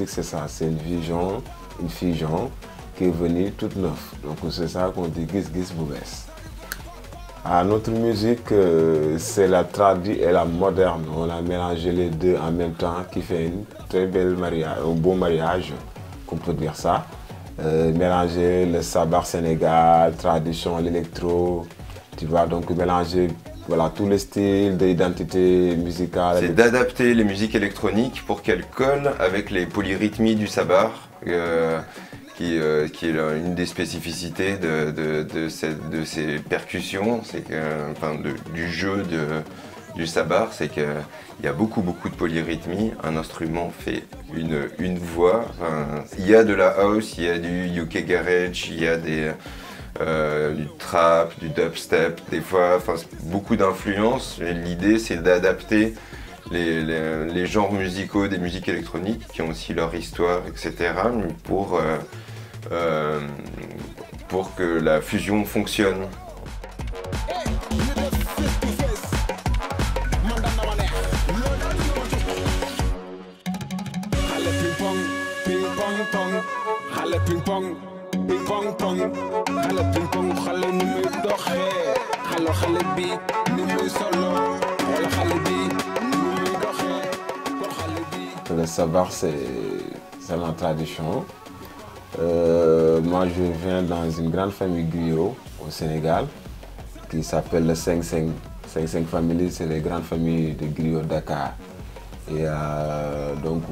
musique, c'est ça, c'est une fusion qui est venue toute neuve. Donc c'est ça qu'on dit Gis Gis Boubès. Notre musique, c'est la tradie et la moderne. On a mélangé les deux en même temps, qui fait une très belle mariage, un beau mariage, qu'on peut dire ça. Mélanger le sabar Sénégal, tradition, l'électro, tu vois, donc mélanger voilà, tous les styles d'identité musicale. C'est d'adapter les musiques électroniques pour qu'elles collent avec les polyrythmies du sabar, qui est une des spécificités de ces percussions, c'est que, enfin, du jeu du sabar, c'est qu'il y a beaucoup de polyrythmie. Un instrument fait une voix. Enfin, il y a de la house, il y a du UK garage, il y a du trap, du dubstep, des fois, enfin, beaucoup d'influences. L'idée, c'est d'adapter les genres musicaux des musiques électroniques qui ont aussi leur histoire, etc. Pour que la fusion fonctionne. Le sabar, c'est ma tradition. Moi, je viens dans une grande famille griot au Sénégal qui s'appelle le 5-5. 5-5 Family, c'est les grandes familles de griots de Dakar. Et donc,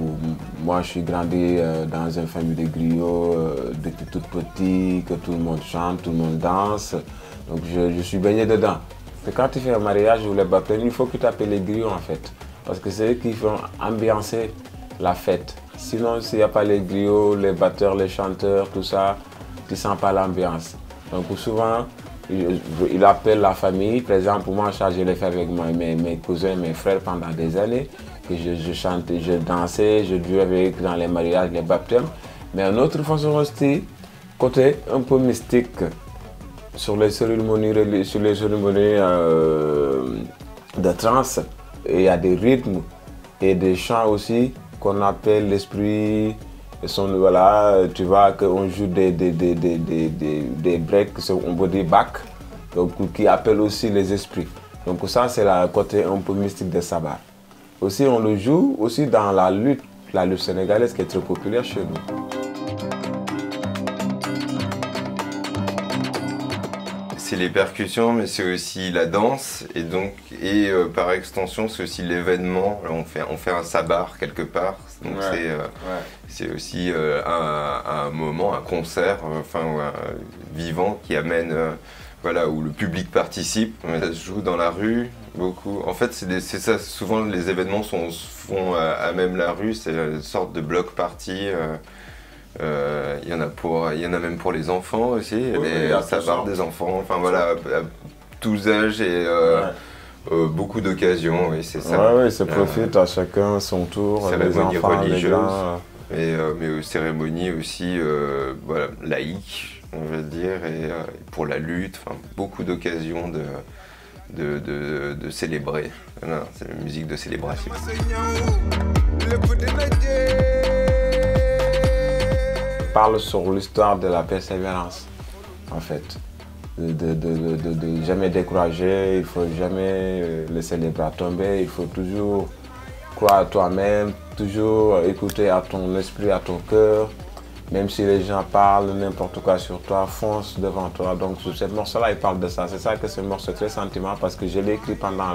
moi, je suis grandi dans une famille de griots depuis tout petit, que tout le monde chante, tout le monde danse. Donc, je suis baigné dedans. Et quand tu fais un mariage ou le baptême, il faut que tu appelles les griots en fait. Parce que c'est eux qui vont ambiancer la fête. Sinon, s'il n'y a pas les griots, les batteurs, les chanteurs, tout ça, tu ne sens pas l'ambiance. Donc souvent, il appelle la famille. Par exemple, moi, je l'ai fait avec mes cousins, mes frères pendant des années. Que je chantais, je dansais, je jouais avec dans les mariages, les baptêmes. Mais une autre façon aussi, côté un peu mystique, sur les cérémonies de trance, il y a des rythmes et des chants aussi qu'on appelle l'esprit. Voilà, tu vois qu'on joue des breaks, on peut dire bac, donc qui appellent aussi les esprits. Donc ça, c'est le côté un peu mystique de Sabar. Aussi, on le joue aussi dans la lutte sénégalaise qui est très populaire chez nous. C'est les percussions, mais c'est aussi la danse, et par extension, c'est aussi l'événement. On fait un sabar quelque part, donc c'est aussi un moment, un concert, vivant qui amène, voilà, où le public participe. Ça se joue dans la rue, beaucoup. En fait, c'est ça. Souvent, les événements se font à même la rue. C'est une sorte de bloc party. Il y en a même pour les enfants aussi, les sabars des enfants, enfin voilà, à tous âges et beaucoup d'occasions, oui, c'est ça. Oui, ça profite à chacun son tour, cérémonies les enfants, religieuses, les grands. mais cérémonies aussi voilà, laïques, on va dire, et pour la lutte, enfin, beaucoup d'occasions de célébrer. Voilà, c'est la musique de célébration. Parle sur l'histoire de la persévérance, en fait. De jamais décourager, il ne faut jamais laisser les bras tomber, il faut toujours croire à toi-même, toujours écouter à ton esprit, à ton cœur. Même si les gens parlent n'importe quoi sur toi, fonce devant toi. Donc sur ce morceau-là, il parle de ça. C'est ça que ce morceau est très sentiment parce que je l'ai écrit pendant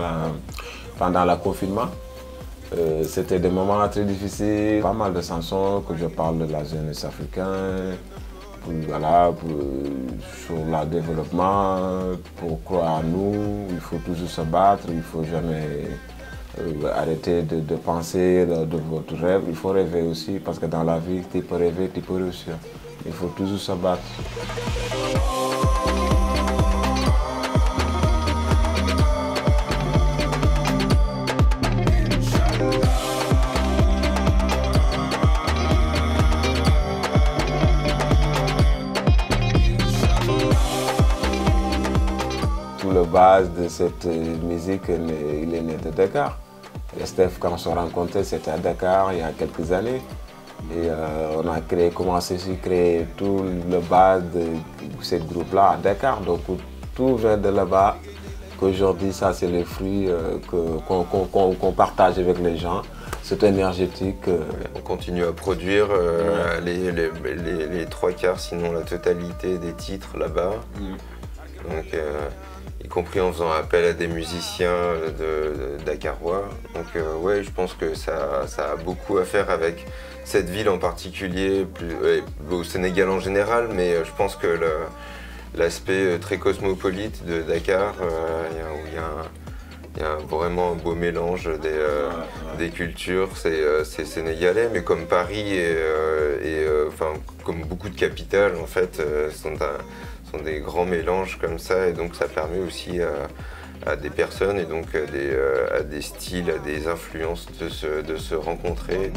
le confinement. C'était des moments très difficiles, pas mal de chansons que je parle de la jeunesse africaine, sur le développement, pour croire en nous, il faut toujours se battre, il ne faut jamais arrêter de penser de votre rêve, il faut rêver aussi parce que dans la vie, tu peux rêver, tu peux réussir, il faut toujours se battre. La base de cette musique, il est né de Dakar. Et Steph, quand on s'est rencontrés, c'était à Dakar il y a quelques années. Et on a commencé à créer tout le base de ce groupe-là à Dakar. Donc tout vient de là-bas. Qu'aujourd'hui, ça c'est les fruits qu'on partage avec les gens. C'est énergétique. On continue à produire les 3/4, sinon la totalité des titres là-bas. Donc, y compris en faisant appel à des musiciens dakarois. Donc ouais, je pense que ça a beaucoup à faire avec cette ville en particulier, au Sénégal en général, mais je pense que l'aspect très cosmopolite de Dakar, où il y a vraiment un beau mélange des cultures. C'est sénégalais, mais comme Paris enfin, comme beaucoup de capitales, en fait, sont des grands mélanges comme ça, et donc ça permet aussi à des personnes et donc à des styles, à des influences de se rencontrer.